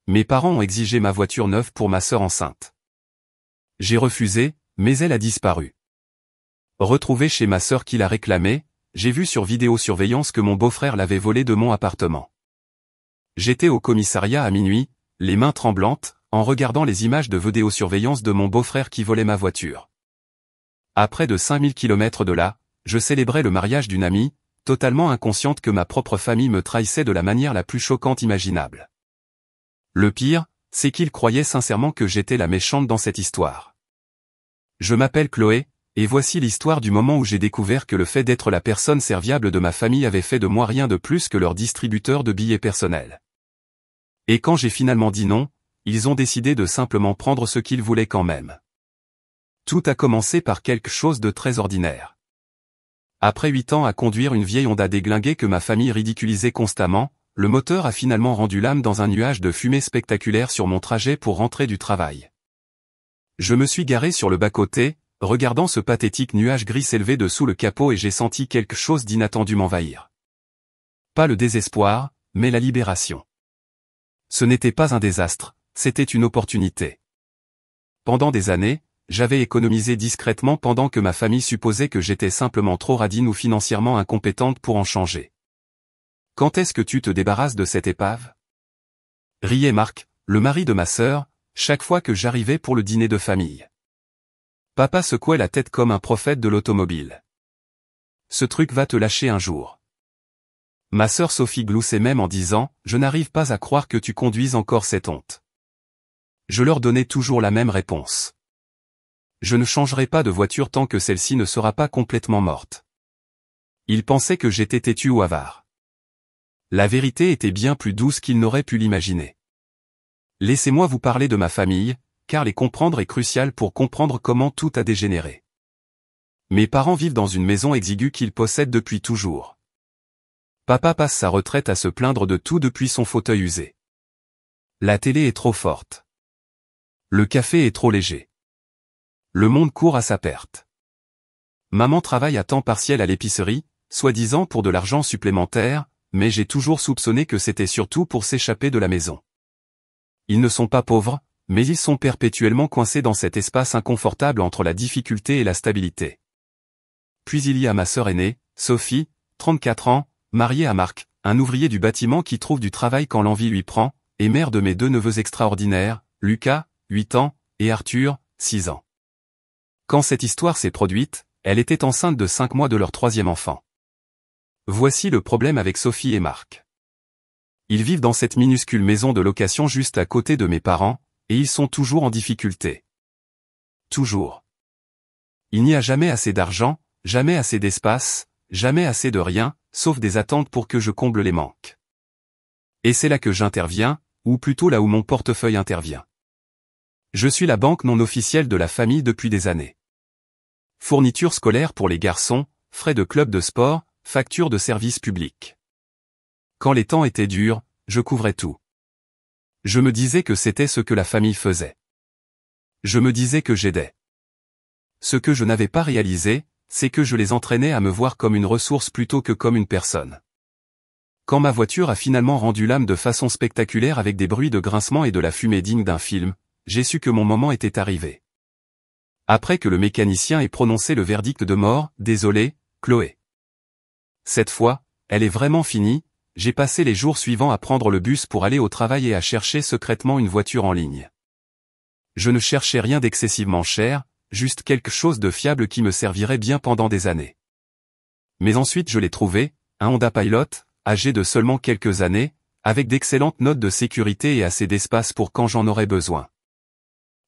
Mes parents ont exigé ma voiture neuve pour ma sœur enceinte. J'ai refusé, mais elle a disparu. Retrouvée chez ma sœur qui l'a réclamée, j'ai vu sur vidéosurveillance que mon beau-frère l'avait volée de mon appartement. J'étais au commissariat à minuit, les mains tremblantes, en regardant les images de vidéosurveillance de mon beau-frère qui volait ma voiture. À près de 5000 km de là, je célébrais le mariage d'une amie, totalement inconsciente que ma propre famille me trahissait de la manière la plus choquante imaginable. Le pire, c'est qu'ils croyaient sincèrement que j'étais la méchante dans cette histoire. Je m'appelle Chloé, et voici l'histoire du moment où j'ai découvert que le fait d'être la personne serviable de ma famille avait fait de moi rien de plus que leur distributeur de billets personnels. Et quand j'ai finalement dit non, ils ont décidé de simplement prendre ce qu'ils voulaient quand même. Tout a commencé par quelque chose de très ordinaire. Après 8 ans à conduire une vieille Honda déglinguée que ma famille ridiculisait constamment, le moteur a finalement rendu l'âme dans un nuage de fumée spectaculaire sur mon trajet pour rentrer du travail. Je me suis garé sur le bas-côté, regardant ce pathétique nuage gris s'élever dessous le capot et j'ai senti quelque chose d'inattendu m'envahir. Pas le désespoir, mais la libération. Ce n'était pas un désastre, c'était une opportunité. Pendant des années, j'avais économisé discrètement pendant que ma famille supposait que j'étais simplement trop radine ou financièrement incompétente pour en changer. Quand est-ce que tu te débarrasses de cette épave? Riait Marc, le mari de ma sœur, chaque fois que j'arrivais pour le dîner de famille. Papa secouait la tête comme un prophète de l'automobile. Ce truc va te lâcher un jour. Ma sœur Sophie gloussait même en disant « Je n'arrive pas à croire que tu conduises encore cette honte ». Je leur donnais toujours la même réponse. Je ne changerai pas de voiture tant que celle-ci ne sera pas complètement morte. Ils pensaient que j'étais têtu ou avare. La vérité était bien plus douce qu'ils n'auraient pu l'imaginer. Laissez-moi vous parler de ma famille, car les comprendre est crucial pour comprendre comment tout a dégénéré. Mes parents vivent dans une maison exiguë qu'ils possèdent depuis toujours. Papa passe sa retraite à se plaindre de tout depuis son fauteuil usé. La télé est trop forte. Le café est trop léger. Le monde court à sa perte. Maman travaille à temps partiel à l'épicerie, soi-disant pour de l'argent supplémentaire, mais j'ai toujours soupçonné que c'était surtout pour s'échapper de la maison. Ils ne sont pas pauvres, mais ils sont perpétuellement coincés dans cet espace inconfortable entre la difficulté et la stabilité. Puis il y a ma sœur aînée, Sophie, 34 ans, mariée à Marc, un ouvrier du bâtiment qui trouve du travail quand l'envie lui prend, et mère de mes 2 neveux extraordinaires, Lucas, 8 ans, et Arthur, 6 ans. Quand cette histoire s'est produite, elle était enceinte de 5 mois de leur 3e enfant. Voici le problème avec Sophie et Marc. Ils vivent dans cette minuscule maison de location juste à côté de mes parents, et ils sont toujours en difficulté. Toujours. Il n'y a jamais assez d'argent, jamais assez d'espace, jamais assez de rien, sauf des attentes pour que je comble les manques. Et c'est là que j'interviens, ou plutôt là où mon portefeuille intervient. Je suis la banque non officielle de la famille depuis des années. Fournitures scolaires pour les garçons, frais de club de sport, factures de services publics. Quand les temps étaient durs, je couvrais tout. Je me disais que c'était ce que la famille faisait. Je me disais que j'aidais. Ce que je n'avais pas réalisé, c'est que je les entraînais à me voir comme une ressource plutôt que comme une personne. Quand ma voiture a finalement rendu l'âme de façon spectaculaire avec des bruits de grincement et de la fumée digne d'un film, j'ai su que mon moment était arrivé. Après que le mécanicien ait prononcé le verdict de mort, désolé, Chloé. Cette fois, elle est vraiment finie, j'ai passé les jours suivants à prendre le bus pour aller au travail et à chercher secrètement une voiture en ligne. Je ne cherchais rien d'excessivement cher, juste quelque chose de fiable qui me servirait bien pendant des années. Mais ensuite je l'ai trouvé, un Honda Pilot, âgé de seulement quelques années, avec d'excellentes notes de sécurité et assez d'espace pour quand j'en aurais besoin.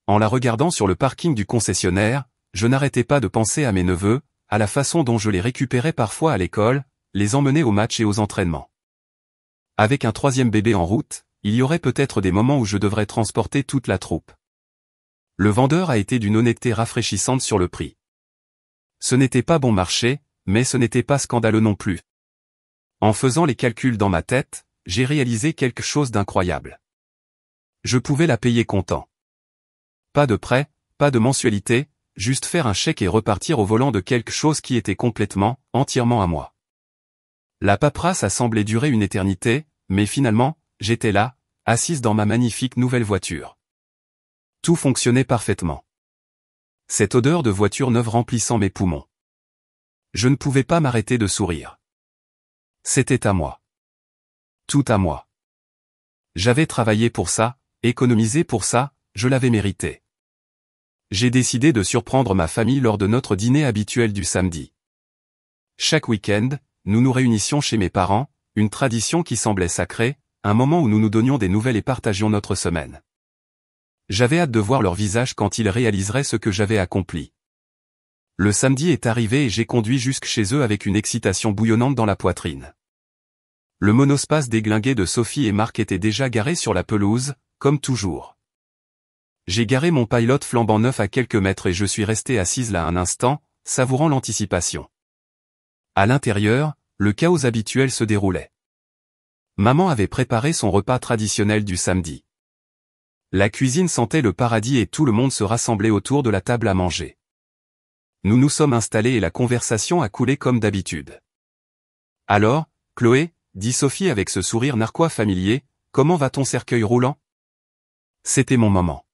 En la regardant sur le parking du concessionnaire, je n'arrêtais pas de penser à mes neveux, à la façon dont je les récupérais parfois à l'école, les emmenais aux matchs et aux entraînements. Avec un 3e bébé en route, il y aurait peut-être des moments où je devrais transporter toute la troupe. Le vendeur a été d'une honnêteté rafraîchissante sur le prix. Ce n'était pas bon marché, mais ce n'était pas scandaleux non plus. En faisant les calculs dans ma tête, j'ai réalisé quelque chose d'incroyable. Je pouvais la payer comptant. Pas de prêt, pas de mensualité, juste faire un chèque et repartir au volant de quelque chose qui était complètement, entièrement à moi. La paperasse a semblé durer une éternité, mais finalement, j'étais là, assise dans ma magnifique nouvelle voiture. Tout fonctionnait parfaitement. Cette odeur de voiture neuve remplissant mes poumons. Je ne pouvais pas m'arrêter de sourire. C'était à moi. Tout à moi. J'avais travaillé pour ça, économisé pour ça, je l'avais mérité. J'ai décidé de surprendre ma famille lors de notre dîner habituel du samedi. Chaque week-end, nous nous réunissions chez mes parents, une tradition qui semblait sacrée, un moment où nous nous donnions des nouvelles et partagions notre semaine. J'avais hâte de voir leur visage quand ils réaliseraient ce que j'avais accompli. Le samedi est arrivé et j'ai conduit jusque chez eux avec une excitation bouillonnante dans la poitrine. Le monospace déglingué de Sophie et Marc était déjà garé sur la pelouse, comme toujours. J'ai garé mon Pilot flambant neuf à quelques mètres et je suis resté assise là un instant, savourant l'anticipation. À l'intérieur, le chaos habituel se déroulait. Maman avait préparé son repas traditionnel du samedi. La cuisine sentait le paradis et tout le monde se rassemblait autour de la table à manger. Nous nous sommes installés et la conversation a coulé comme d'habitude. Alors, Chloé, dit Sophie avec ce sourire narquois familier, comment va ton cercueil roulant? C'était mon moment.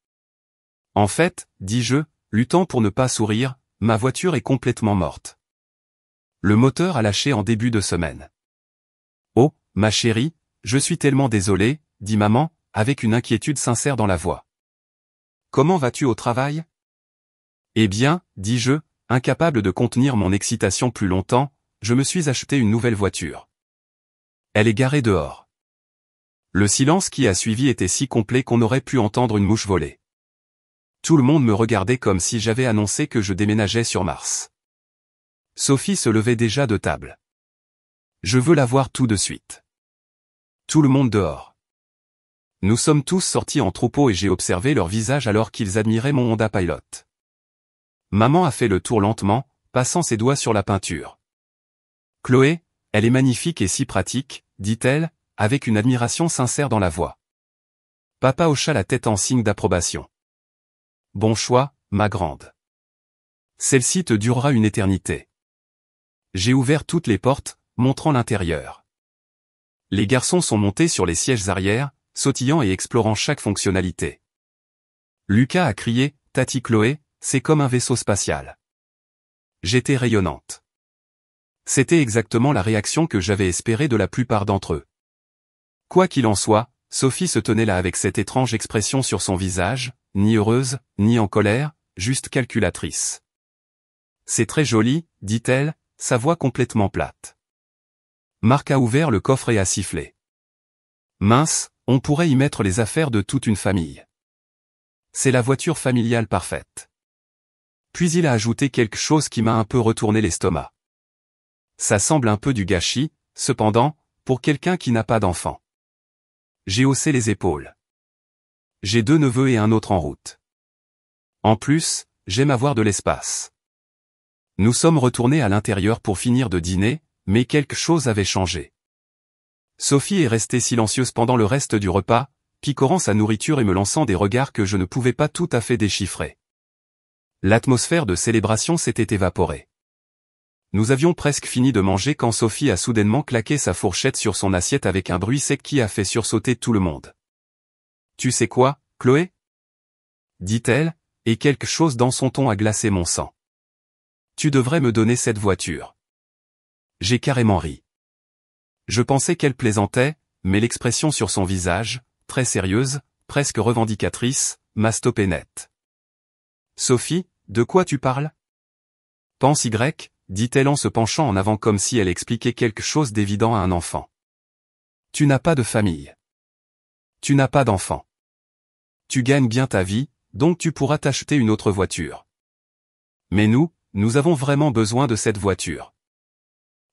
En fait, dis-je, luttant pour ne pas sourire, ma voiture est complètement morte. Le moteur a lâché en début de semaine. Oh, ma chérie, je suis tellement désolé, dit maman, avec une inquiétude sincère dans la voix. Comment vas-tu au travail? Eh bien, dis-je, incapable de contenir mon excitation plus longtemps, je me suis acheté une nouvelle voiture. Elle est garée dehors. Le silence qui a suivi était si complet qu'on aurait pu entendre une mouche voler. Tout le monde me regardait comme si j'avais annoncé que je déménageais sur Mars. Sophie se levait déjà de table. Je veux la voir tout de suite. Tout le monde dehors. Nous sommes tous sortis en troupeau et j'ai observé leurs visages alors qu'ils admiraient mon Honda Pilot. Maman a fait le tour lentement, passant ses doigts sur la peinture. Chloé, elle est magnifique et si pratique, dit-elle, avec une admiration sincère dans la voix. Papa hocha la tête en signe d'approbation. Bon choix, ma grande. Celle-ci te durera une éternité. J'ai ouvert toutes les portes, montrant l'intérieur. Les garçons sont montés sur les sièges arrière, sautillant et explorant chaque fonctionnalité. Lucas a crié, Tati Chloé, c'est comme un vaisseau spatial. J'étais rayonnante. C'était exactement la réaction que j'avais espérée de la plupart d'entre eux. Quoi qu'il en soit, Sophie se tenait là avec cette étrange expression sur son visage, ni heureuse, ni en colère, juste calculatrice. C'est très joli, dit-elle, sa voix complètement plate. Marc a ouvert le coffre et a sifflé. Mince, on pourrait y mettre les affaires de toute une famille. C'est la voiture familiale parfaite. Puis il a ajouté quelque chose qui m'a un peu retourné l'estomac. Ça semble un peu du gâchis, cependant, pour quelqu'un qui n'a pas d'enfant. J'ai haussé les épaules. J'ai 2 neveux et un autre en route. En plus, j'aime avoir de l'espace. Nous sommes retournés à l'intérieur pour finir de dîner, mais quelque chose avait changé. Sophie est restée silencieuse pendant le reste du repas, picorant sa nourriture et me lançant des regards que je ne pouvais pas tout à fait déchiffrer. L'atmosphère de célébration s'était évaporée. Nous avions presque fini de manger quand Sophie a soudainement claqué sa fourchette sur son assiette avec un bruit sec qui a fait sursauter tout le monde. « Tu sais quoi, Chloé ?» dit-elle, et quelque chose dans son ton a glacé mon sang. « Tu devrais me donner cette voiture. » J'ai carrément ri. Je pensais qu'elle plaisantait, mais l'expression sur son visage, très sérieuse, presque revendicatrice, m'a stoppé net. « Sophie, de quoi tu parles ? » Pense Y, dit-elle en se penchant en avant comme si elle expliquait quelque chose d'évident à un enfant. Tu n'as pas de famille. Tu n'as pas d'enfant. Tu gagnes bien ta vie, donc tu pourras t'acheter une autre voiture. Mais nous avons vraiment besoin de cette voiture.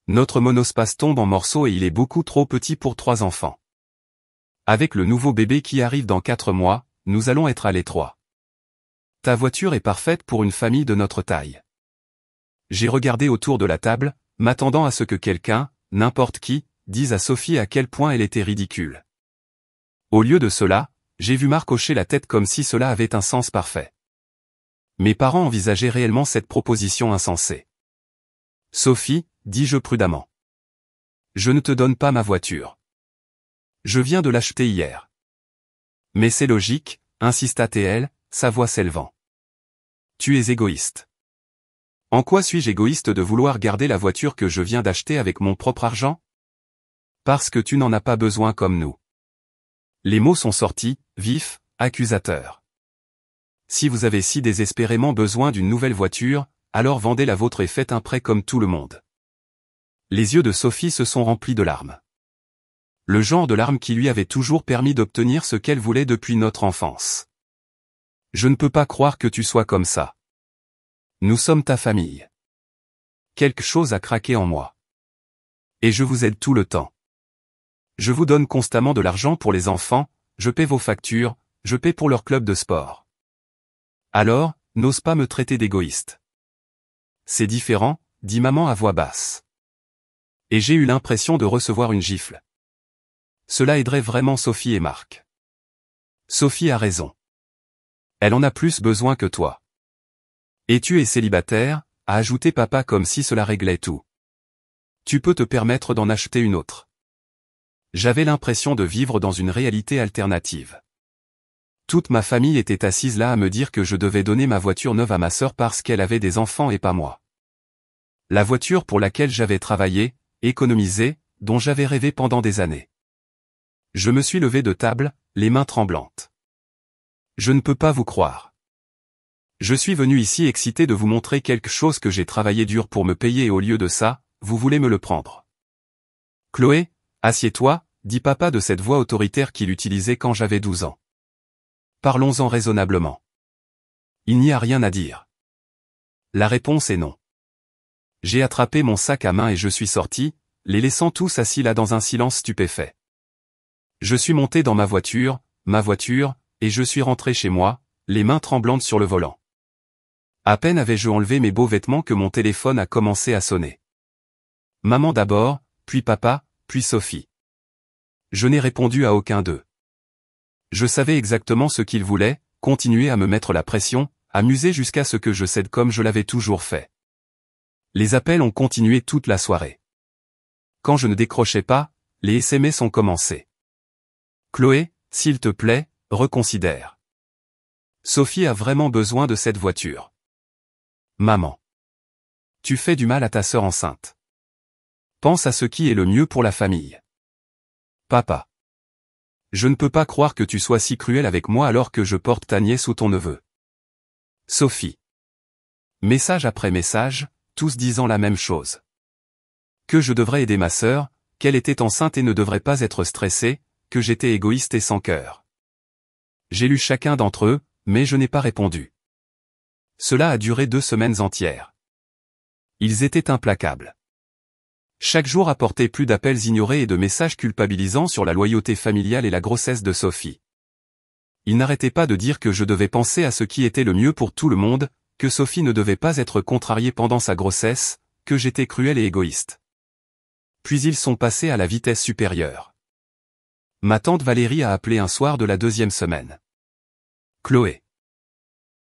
Notre monospace tombe en morceaux et il est beaucoup trop petit pour 3 enfants. Avec le nouveau bébé qui arrive dans 4 mois, nous allons être à l'étroit. Ta voiture est parfaite pour une famille de notre taille. J'ai regardé autour de la table, m'attendant à ce que quelqu'un, n'importe qui, dise à Sophie à quel point elle était ridicule. Au lieu de cela, j'ai vu Marc hocher la tête comme si cela avait un sens parfait. Mes parents envisageaient réellement cette proposition insensée. Sophie, dis-je prudemment. Je ne te donne pas ma voiture. Je viens de l'acheter hier. Mais c'est logique, insista-t-elle, sa voix s'élevant. Tu es égoïste. En quoi suis-je égoïste de vouloir garder la voiture que je viens d'acheter avec mon propre argent? Parce que tu n'en as pas besoin comme nous. Les mots sont sortis, vifs, accusateurs. Si vous avez si désespérément besoin d'une nouvelle voiture, alors vendez la vôtre et faites un prêt comme tout le monde. Les yeux de Sophie se sont remplis de larmes. Le genre de larmes qui lui avait toujours permis d'obtenir ce qu'elle voulait depuis notre enfance. Je ne peux pas croire que tu sois comme ça. Nous sommes ta famille. Quelque chose a craqué en moi. Et je vous aide tout le temps. Je vous donne constamment de l'argent pour les enfants, je paie vos factures, je paie pour leur club de sport. Alors, n'ose pas me traiter d'égoïste. C'est différent, dit maman à voix basse. Et j'ai eu l'impression de recevoir une gifle. Cela aiderait vraiment Sophie et Marc. Sophie a raison. Elle en a plus besoin que toi. Et tu es célibataire, a ajouté papa comme si cela réglait tout. Tu peux te permettre d'en acheter une autre. J'avais l'impression de vivre dans une réalité alternative. Toute ma famille était assise là à me dire que je devais donner ma voiture neuve à ma sœur parce qu'elle avait des enfants et pas moi. La voiture pour laquelle j'avais travaillé, économisé, dont j'avais rêvé pendant des années. Je me suis levé de table, les mains tremblantes. Je ne peux pas vous croire. Je suis venu ici excité de vous montrer quelque chose que j'ai travaillé dur pour me payer et au lieu de ça, vous voulez me le prendre. Chloé, assieds-toi, dit papa de cette voix autoritaire qu'il utilisait quand j'avais 12 ans. Parlons-en raisonnablement. Il n'y a rien à dire. La réponse est non. J'ai attrapé mon sac à main et je suis sorti, les laissant tous assis là dans un silence stupéfait. Je suis monté dans ma voiture, et je suis rentré chez moi, les mains tremblantes sur le volant. À peine avais-je enlevé mes beaux vêtements que mon téléphone a commencé à sonner. Maman d'abord, puis papa, puis Sophie. Je n'ai répondu à aucun d'eux. Je savais exactement ce qu'ils voulaient, continuer à me mettre la pression, amuser jusqu'à ce que je cède comme je l'avais toujours fait. Les appels ont continué toute la soirée. Quand je ne décrochais pas, les SMS ont commencé. Chloé, s'il te plaît, reconsidère. Sophie a vraiment besoin de cette voiture. Maman. Tu fais du mal à ta sœur enceinte. Pense à ce qui est le mieux pour la famille. Papa. Je ne peux pas croire que tu sois si cruel avec moi alors que je porte ta nièce ou ton neveu. Sophie. Message après message, tous disant la même chose. Que je devrais aider ma sœur, qu'elle était enceinte et ne devrait pas être stressée, que j'étais égoïste et sans cœur. J'ai lu chacun d'entre eux, mais je n'ai pas répondu. Cela a duré 2 semaines entières. Ils étaient implacables. Chaque jour apportait plus d'appels ignorés et de messages culpabilisants sur la loyauté familiale et la grossesse de Sophie. Ils n'arrêtaient pas de dire que je devais penser à ce qui était le mieux pour tout le monde, que Sophie ne devait pas être contrariée pendant sa grossesse, que j'étais cruel et égoïste. Puis ils sont passés à la vitesse supérieure. Ma tante Valérie a appelé un soir de la 2e semaine. Chloé.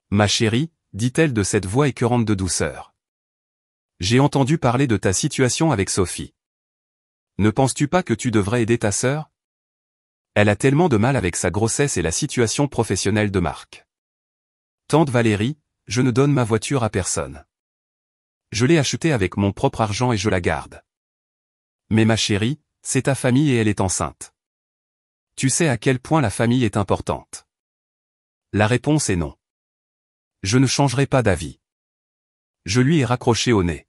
Ma chérie, dit-elle de cette voix écœurante de douceur. J'ai entendu parler de ta situation avec Sophie. Ne penses-tu pas que tu devrais aider ta sœur? Elle a tellement de mal avec sa grossesse et la situation professionnelle de Marc. Tante Valérie, je ne donne ma voiture à personne. Je l'ai achetée avec mon propre argent et je la garde. Mais ma chérie, c'est ta famille et elle est enceinte. Tu sais à quel point la famille est importante. La réponse est non. Je ne changerai pas d'avis. Je lui ai raccroché au nez.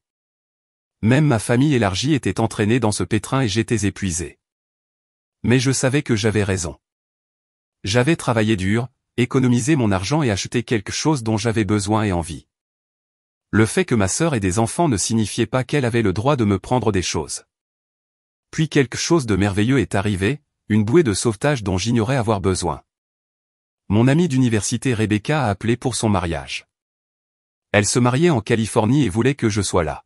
Même ma famille élargie était entraînée dans ce pétrin et j'étais épuisé. Mais je savais que j'avais raison. J'avais travaillé dur, économisé mon argent et acheté quelque chose dont j'avais besoin et envie. Le fait que ma sœur ait des enfants ne signifiait pas qu'elle avait le droit de me prendre des choses. Puis quelque chose de merveilleux est arrivé, une bouée de sauvetage dont j'ignorais avoir besoin. Mon amie d'université Rebecca a appelé pour son mariage. Elle se mariait en Californie et voulait que je sois là.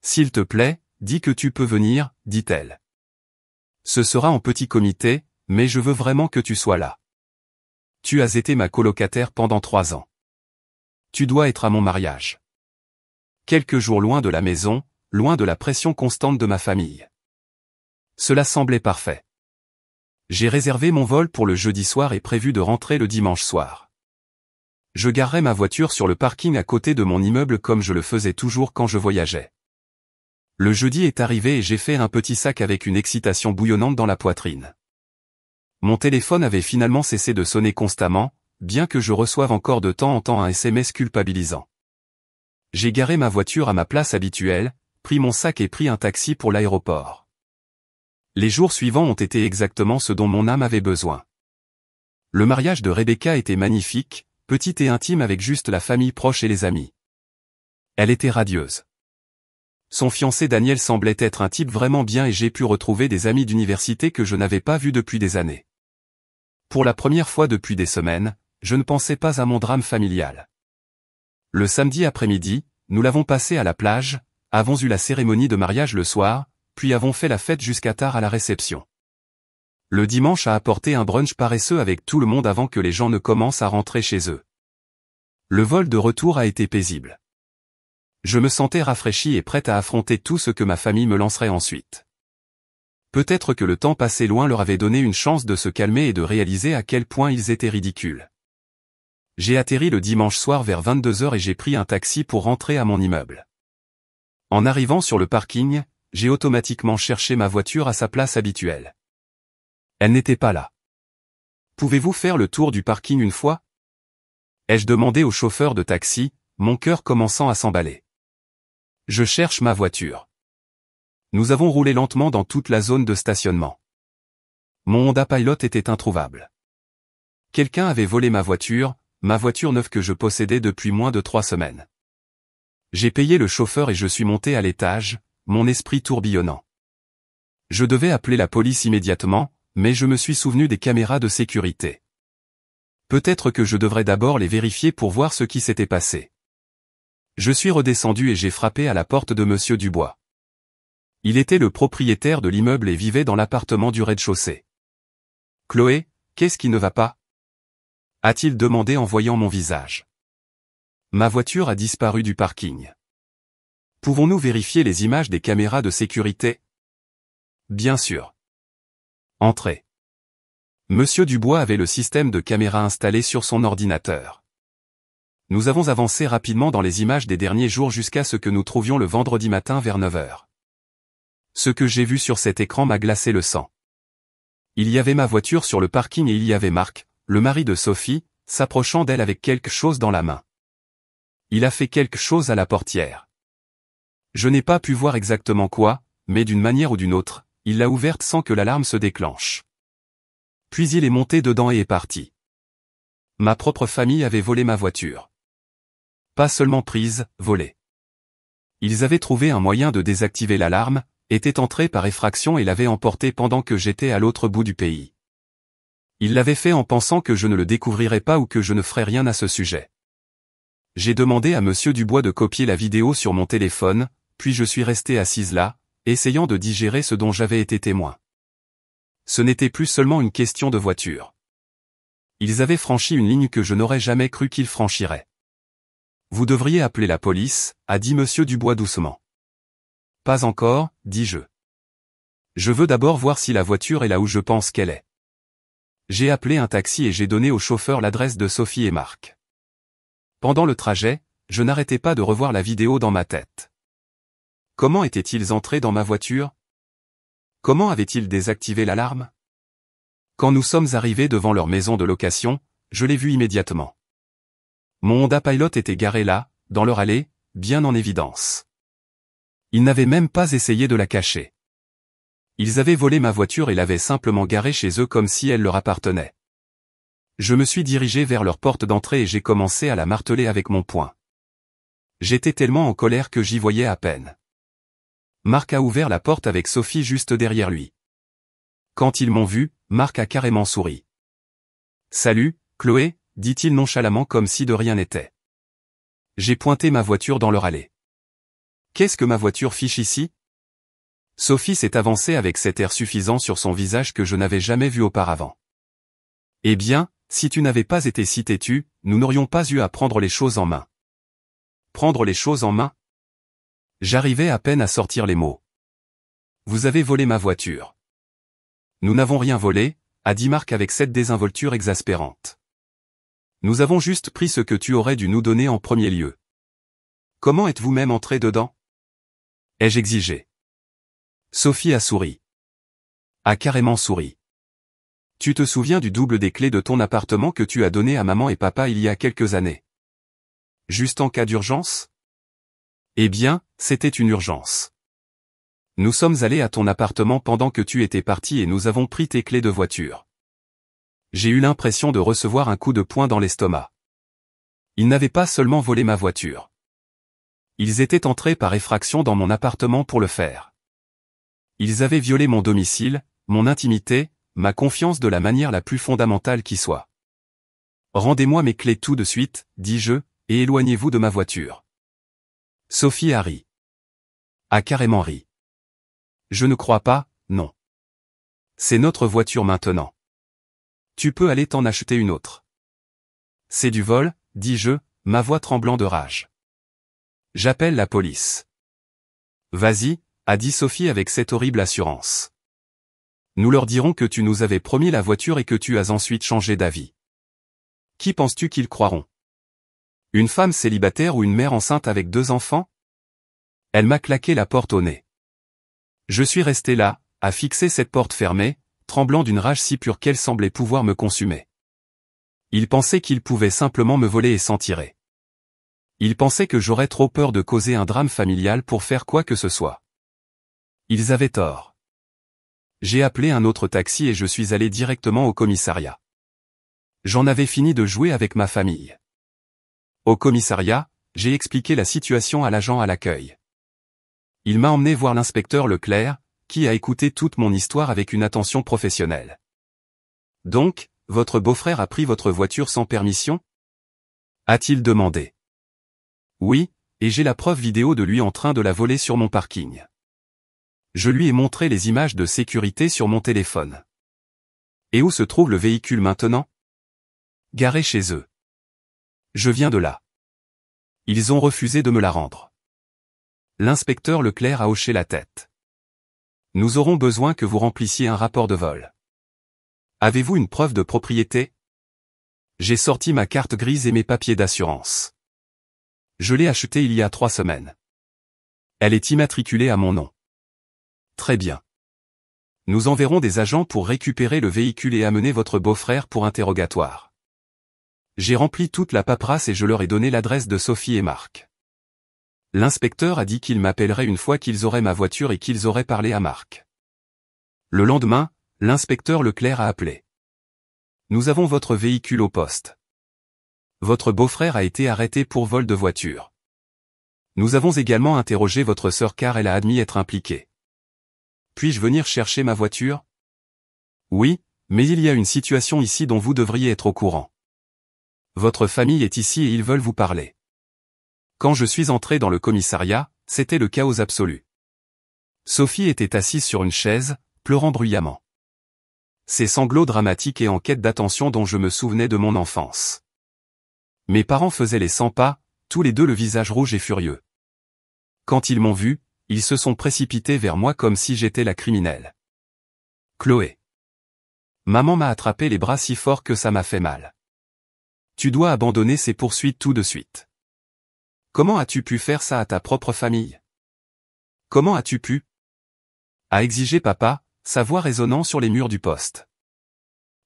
S'il te plaît, dis que tu peux venir, dit-elle. Ce sera en petit comité, mais je veux vraiment que tu sois là. Tu as été ma colocataire pendant 3 ans. Tu dois être à mon mariage. Quelques jours loin de la maison, loin de la pression constante de ma famille. Cela semblait parfait. J'ai réservé mon vol pour le jeudi soir et prévu de rentrer le dimanche soir. Je garerai ma voiture sur le parking à côté de mon immeuble comme je le faisais toujours quand je voyageais. Le jeudi est arrivé et j'ai fait un petit sac avec une excitation bouillonnante dans la poitrine. Mon téléphone avait finalement cessé de sonner constamment, bien que je reçoive encore de temps en temps un SMS culpabilisant. J'ai garé ma voiture à ma place habituelle, pris mon sac et pris un taxi pour l'aéroport. Les jours suivants ont été exactement ce dont mon âme avait besoin. Le mariage de Rebecca était magnifique, petite et intime avec juste la famille proche et les amis. Elle était radieuse. Son fiancé Daniel semblait être un type vraiment bien et j'ai pu retrouver des amis d'université que je n'avais pas vus depuis des années. Pour la première fois depuis des semaines, je ne pensais pas à mon drame familial. Le samedi après-midi, nous l'avons passé à la plage, avons eu la cérémonie de mariage le soir, puis avons fait la fête jusqu'à tard à la réception. Le dimanche a apporté un brunch paresseux avec tout le monde avant que les gens ne commencent à rentrer chez eux. Le vol de retour a été paisible. Je me sentais rafraîchi et prêt à affronter tout ce que ma famille me lancerait ensuite. Peut-être que le temps passé loin leur avait donné une chance de se calmer et de réaliser à quel point ils étaient ridicules. J'ai atterri le dimanche soir vers 22h et j'ai pris un taxi pour rentrer à mon immeuble. En arrivant sur le parking, j'ai automatiquement cherché ma voiture à sa place habituelle. Elle n'était pas là. Pouvez-vous faire le tour du parking une fois ? Ai-je demandé au chauffeur de taxi, mon cœur commençant à s'emballer. Je cherche ma voiture. Nous avons roulé lentement dans toute la zone de stationnement. Mon Honda Pilot était introuvable. Quelqu'un avait volé ma voiture neuve que je possédais depuis moins de 3 semaines. J'ai payé le chauffeur et je suis monté à l'étage, mon esprit tourbillonnant. Je devais appeler la police immédiatement, mais je me suis souvenu des caméras de sécurité. Peut-être que je devrais d'abord les vérifier pour voir ce qui s'était passé. Je suis redescendu et j'ai frappé à la porte de Monsieur Dubois. Il était le propriétaire de l'immeuble et vivait dans l'appartement du rez-de-chaussée. « Chloé, qu'est-ce qui ne va pas ?» a-t-il demandé en voyant mon visage. « Ma voiture a disparu du parking. Pouvons-nous vérifier les images des caméras de sécurité ? » Bien sûr. Entrez. Monsieur Dubois avait le système de caméra installé sur son ordinateur. Nous avons avancé rapidement dans les images des derniers jours jusqu'à ce que nous trouvions le vendredi matin vers 9h. Ce que j'ai vu sur cet écran m'a glacé le sang. Il y avait ma voiture sur le parking et il y avait Marc, le mari de Sophie, s'approchant d'elle avec quelque chose dans la main. Il a fait quelque chose à la portière. Je n'ai pas pu voir exactement quoi, mais d'une manière ou d'une autre, il l'a ouverte sans que l'alarme se déclenche. Puis il est monté dedans et est parti. Ma propre famille avait volé ma voiture. Pas seulement prise, volée. Ils avaient trouvé un moyen de désactiver l'alarme, étaient entrés par effraction et l'avaient emportée pendant que j'étais à l'autre bout du pays. Ils l'avaient fait en pensant que je ne le découvrirais pas ou que je ne ferais rien à ce sujet. J'ai demandé à Monsieur Dubois de copier la vidéo sur mon téléphone, puis je suis resté assise là, essayant de digérer ce dont j'avais été témoin. Ce n'était plus seulement une question de voiture. Ils avaient franchi une ligne que je n'aurais jamais cru qu'ils franchiraient. Vous devriez appeler la police, a dit Monsieur Dubois doucement. Pas encore, dis-je. Je veux d'abord voir si la voiture est là où je pense qu'elle est. J'ai appelé un taxi et j'ai donné au chauffeur l'adresse de Sophie et Marc. Pendant le trajet, je n'arrêtais pas de revoir la vidéo dans ma tête. Comment étaient-ils entrés dans ma voiture ? Comment avaient-ils désactivé l'alarme ? Quand nous sommes arrivés devant leur maison de location, je l'ai vu immédiatement. Mon Honda Pilot était garé là, dans leur allée, bien en évidence. Ils n'avaient même pas essayé de la cacher. Ils avaient volé ma voiture et l'avaient simplement garée chez eux comme si elle leur appartenait. Je me suis dirigé vers leur porte d'entrée et j'ai commencé à la marteler avec mon poing. J'étais tellement en colère que j'y voyais à peine. Marc a ouvert la porte avec Sophie juste derrière lui. Quand ils m'ont vu, Marc a carrément souri. « Salut, Chloé », dit-il nonchalamment comme si de rien n'était. J'ai pointé ma voiture dans leur allée. « Qu'est-ce que ma voiture fiche ici ?» Sophie s'est avancée avec cet air suffisant sur son visage que je n'avais jamais vu auparavant. « Eh bien, si tu n'avais pas été si têtu, nous n'aurions pas eu à prendre les choses en main. » Prendre les choses en main ? J'arrivais à peine à sortir les mots. « Vous avez volé ma voiture. » Nous n'avons rien volé, a dit Marc avec cette désinvolture exaspérante. Nous avons juste pris ce que tu aurais dû nous donner en premier lieu. Comment êtes-vous même entré dedans? Ai-je exigé. Sophie a souri. A carrément souri. Tu te souviens du double des clés de ton appartement que tu as donné à maman et papa il y a quelques années? Juste en cas d'urgence? Eh bien, c'était une urgence. Nous sommes allés à ton appartement pendant que tu étais parti et nous avons pris tes clés de voiture. J'ai eu l'impression de recevoir un coup de poing dans l'estomac. Ils n'avaient pas seulement volé ma voiture. Ils étaient entrés par effraction dans mon appartement pour le faire. Ils avaient violé mon domicile, mon intimité, ma confiance de la manière la plus fondamentale qui soit. Rendez-moi mes clés tout de suite, dis-je, et éloignez-vous de ma voiture. Sophie a ri. A carrément ri. Je ne crois pas, non. C'est notre voiture maintenant. Tu peux aller t'en acheter une autre. C'est du vol, dis-je, ma voix tremblant de rage. J'appelle la police. Vas-y, a dit Sophie avec cette horrible assurance. Nous leur dirons que tu nous avais promis la voiture et que tu as ensuite changé d'avis. Qui penses-tu qu'ils croiront? Une femme célibataire ou une mère enceinte avec 2 enfants? Elle m'a claqué la porte au nez. Je suis resté là, à fixer cette porte fermée, tremblant d'une rage si pure qu'elle semblait pouvoir me consumer. Ils pensaient qu'ils pouvaient simplement me voler et s'en tirer. Ils pensaient que j'aurais trop peur de causer un drame familial pour faire quoi que ce soit. Ils avaient tort. J'ai appelé un autre taxi et je suis allé directement au commissariat. J'en avais fini de jouer avec ma famille. Au commissariat, j'ai expliqué la situation à l'agent à l'accueil. Il m'a emmené voir l'inspecteur Leclerc, qui a écouté toute mon histoire avec une attention professionnelle. Donc, votre beau-frère a pris votre voiture sans permission? A-t-il demandé. Oui, et j'ai la preuve vidéo de lui en train de la voler sur mon parking. Je lui ai montré les images de sécurité sur mon téléphone. Et où se trouve le véhicule maintenant? Garé chez eux. Je viens de là. Ils ont refusé de me la rendre. L'inspecteur Leclerc a hoché la tête. Nous aurons besoin que vous remplissiez un rapport de vol. Avez-vous une preuve de propriété? J'ai sorti ma carte grise et mes papiers d'assurance. Je l'ai achetée il y a 3 semaines. Elle est immatriculée à mon nom. Très bien. Nous enverrons des agents pour récupérer le véhicule et amener votre beau-frère pour interrogatoire. J'ai rempli toute la paperasse et je leur ai donné l'adresse de Sophie et Marc. L'inspecteur a dit qu'ils m'appelleraient une fois qu'ils auraient ma voiture et qu'ils auraient parlé à Marc. Le lendemain, l'inspecteur Leclerc a appelé. Nous avons votre véhicule au poste. Votre beau-frère a été arrêté pour vol de voiture. Nous avons également interrogé votre sœur car elle a admis être impliquée. Puis-je venir chercher ma voiture? Oui, mais il y a une situation ici dont vous devriez être au courant. Votre famille est ici et ils veulent vous parler. Quand je suis entré dans le commissariat, c'était le chaos absolu. Sophie était assise sur une chaise, pleurant bruyamment. Ses sanglots dramatiques et en quête d'attention dont je me souvenais de mon enfance. Mes parents faisaient les 100 pas, tous les deux le visage rouge et furieux. Quand ils m'ont vu, ils se sont précipités vers moi comme si j'étais la criminelle. Chloé. Maman m'a attrapé les bras si fort que ça m'a fait mal. Tu dois abandonner ces poursuites tout de suite. Comment as-tu pu faire ça à ta propre famille? Comment as-tu pu? A exigé papa, sa voix résonnant sur les murs du poste.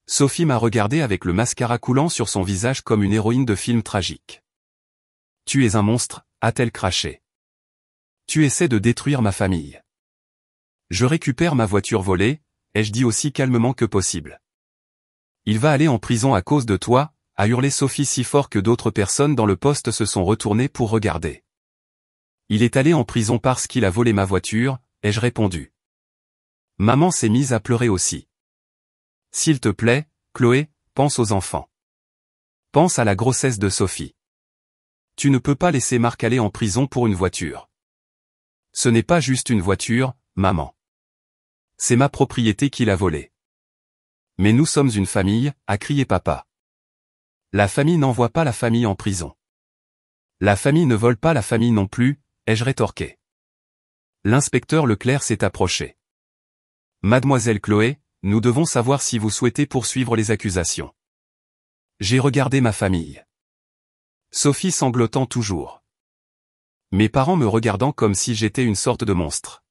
Sophie m'a regardé avec le mascara coulant sur son visage comme une héroïne de film tragique. Tu es un monstre, a-t-elle craché. Tu essaies de détruire ma famille. Je récupère ma voiture volée, ai-je dit aussi calmement que possible. Il va aller en prison à cause de toi, a hurlé Sophie si fort que d'autres personnes dans le poste se sont retournées pour regarder. Il est allé en prison parce qu'il a volé ma voiture, ai-je répondu. Maman s'est mise à pleurer aussi. S'il te plaît, Chloé, pense aux enfants. Pense à la grossesse de Sophie. Tu ne peux pas laisser Marc aller en prison pour une voiture. Ce n'est pas juste une voiture, maman. C'est ma propriété qu'il a volée. Mais nous sommes une famille, a crié papa. La famille n'envoie pas la famille en prison. La famille ne vole pas la famille non plus, ai-je rétorqué. L'inspecteur Leclerc s'est approché. Mademoiselle Chloé, nous devons savoir si vous souhaitez poursuivre les accusations. J'ai regardé ma famille. Sophie sanglotant toujours. Mes parents me regardant comme si j'étais une sorte de monstre.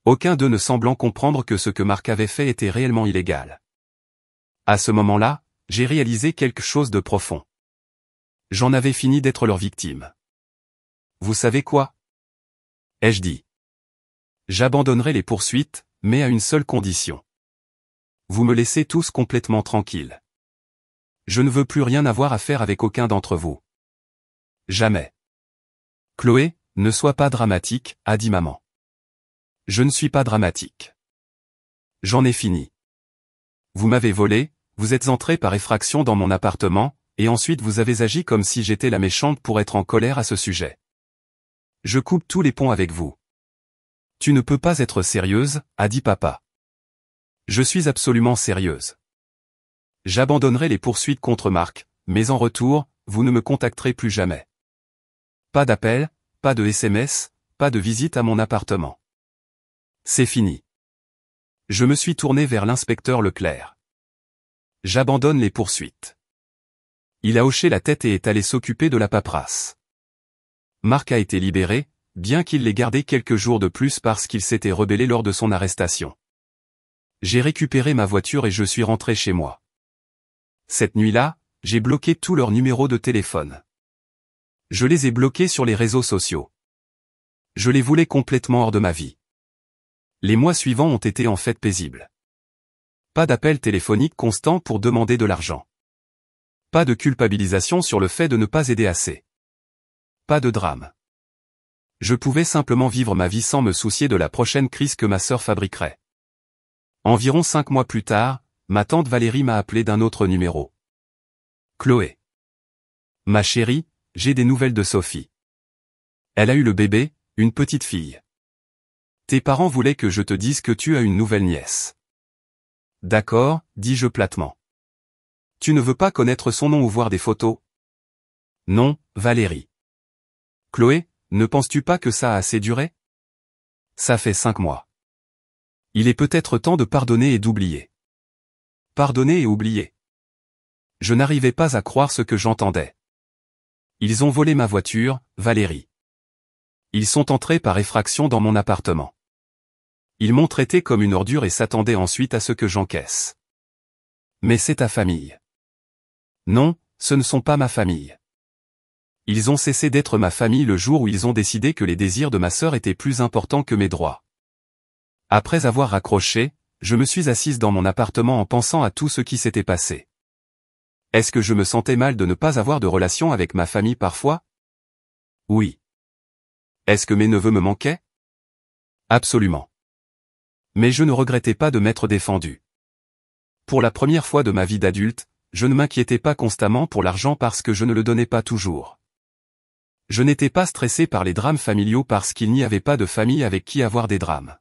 Aucun d'eux ne semblant comprendre que ce que Marc avait fait était réellement illégal. À ce moment-là, j'ai réalisé quelque chose de profond. J'en avais fini d'être leur victime. Vous savez quoi? Ai-je dit. J'abandonnerai les poursuites, mais à une seule condition. Vous me laissez tous complètement tranquilles. Je ne veux plus rien avoir à faire avec aucun d'entre vous. Jamais. Chloé, ne sois pas dramatique, a dit maman. Je ne suis pas dramatique. J'en ai fini. Vous m'avez volé, vous êtes entré par effraction dans mon appartement, et ensuite vous avez agi comme si j'étais la méchante pour être en colère à ce sujet. Je coupe tous les ponts avec vous. Tu ne peux pas être sérieuse, a dit papa. Je suis absolument sérieuse. J'abandonnerai les poursuites contre Marc, mais en retour, vous ne me contacterez plus jamais. Pas d'appel, pas de SMS, pas de visite à mon appartement. C'est fini. Je me suis tourné vers l'inspecteur Leclerc. J'abandonne les poursuites. Il a hoché la tête et est allé s'occuper de la paperasse. Marc a été libéré, bien qu'il l'ait gardé quelques jours de plus parce qu'il s'était rebellé lors de son arrestation. J'ai récupéré ma voiture et je suis rentré chez moi. Cette nuit-là, j'ai bloqué tous leurs numéros de téléphone. Je les ai bloqués sur les réseaux sociaux. Je les voulais complètement hors de ma vie. Les mois suivants ont été en fait paisibles. Pas d'appel téléphonique constant pour demander de l'argent. Pas de culpabilisation sur le fait de ne pas aider assez. Pas de drame. Je pouvais simplement vivre ma vie sans me soucier de la prochaine crise que ma sœur fabriquerait. Environ 5 mois plus tard, ma tante Valérie m'a appelé d'un autre numéro. Chloé. Ma chérie, j'ai des nouvelles de Sophie. Elle a eu le bébé, une petite fille. Tes parents voulaient que je te dise que tu as une nouvelle nièce. D'accord, dis-je platement. Tu ne veux pas connaître son nom ou voir des photos? Non, Valérie. Chloé, ne penses-tu pas que ça a assez duré? Ça fait 5 mois. Il est peut-être temps de pardonner et d'oublier. Pardonner et oublier. Je n'arrivais pas à croire ce que j'entendais. Ils ont volé ma voiture, Valérie. Ils sont entrés par effraction dans mon appartement. Ils m'ont traité comme une ordure et s'attendaient ensuite à ce que j'encaisse. Mais c'est ta famille. Non, ce ne sont pas ma famille. Ils ont cessé d'être ma famille le jour où ils ont décidé que les désirs de ma sœur étaient plus importants que mes droits. Après avoir raccroché, je me suis assise dans mon appartement en pensant à tout ce qui s'était passé. Est-ce que je me sentais mal de ne pas avoir de relation avec ma famille parfois? Oui. Est-ce que mes neveux me manquaient? Absolument. Mais je ne regrettais pas de m'être défendu. Pour la première fois de ma vie d'adulte, je ne m'inquiétais pas constamment pour l'argent parce que je ne le donnais pas toujours. Je n'étais pas stressé par les drames familiaux parce qu'il n'y avait pas de famille avec qui avoir des drames.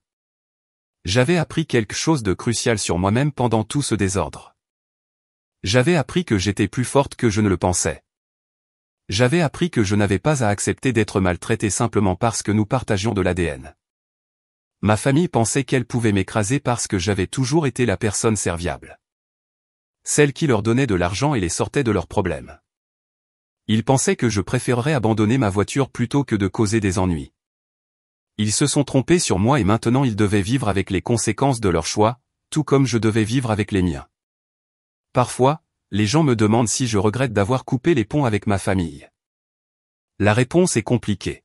J'avais appris quelque chose de crucial sur moi-même pendant tout ce désordre. J'avais appris que j'étais plus forte que je ne le pensais. J'avais appris que je n'avais pas à accepter d'être maltraité simplement parce que nous partagions de l'ADN. Ma famille pensait qu'elle pouvait m'écraser parce que j'avais toujours été la personne serviable. Celle qui leur donnait de l'argent et les sortait de leurs problèmes. Ils pensaient que je préférerais abandonner ma voiture plutôt que de causer des ennuis. Ils se sont trompés sur moi et maintenant ils devaient vivre avec les conséquences de leur choix, tout comme je devais vivre avec les miens. Parfois, les gens me demandent si je regrette d'avoir coupé les ponts avec ma famille. La réponse est compliquée.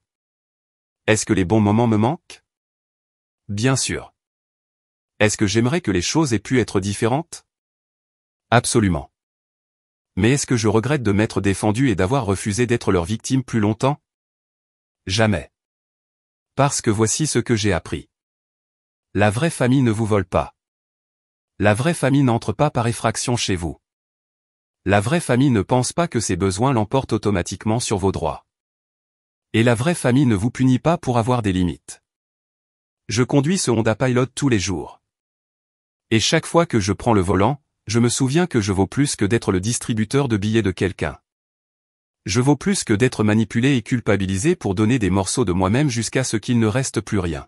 Est-ce que les bons moments me manquent? Bien sûr. Est-ce que j'aimerais que les choses aient pu être différentes? Absolument. Mais est-ce que je regrette de m'être défendu et d'avoir refusé d'être leur victime plus longtemps? Jamais. Parce que voici ce que j'ai appris. La vraie famille ne vous vole pas. La vraie famille n'entre pas par effraction chez vous. La vraie famille ne pense pas que ses besoins l'emportent automatiquement sur vos droits. Et la vraie famille ne vous punit pas pour avoir des limites. Je conduis ce Honda Pilot tous les jours. Et chaque fois que je prends le volant, je me souviens que je vaux plus que d'être le distributeur de billets de quelqu'un. Je vaux plus que d'être manipulé et culpabilisé pour donner des morceaux de moi-même jusqu'à ce qu'il ne reste plus rien.